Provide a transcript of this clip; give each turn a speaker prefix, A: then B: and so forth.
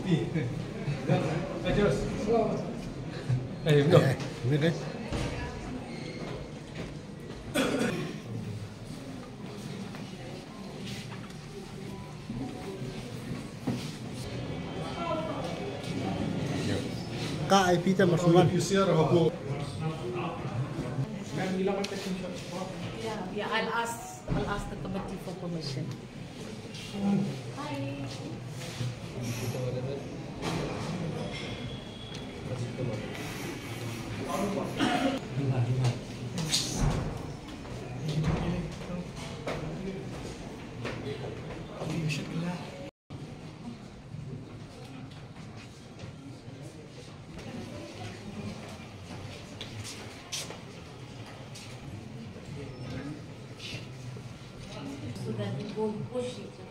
A: Terus. Betul.
B: Betul. Kak, IP kita Masman.
C: Yeah, I'll ask the committee for permission. Hi. So that we won't push it.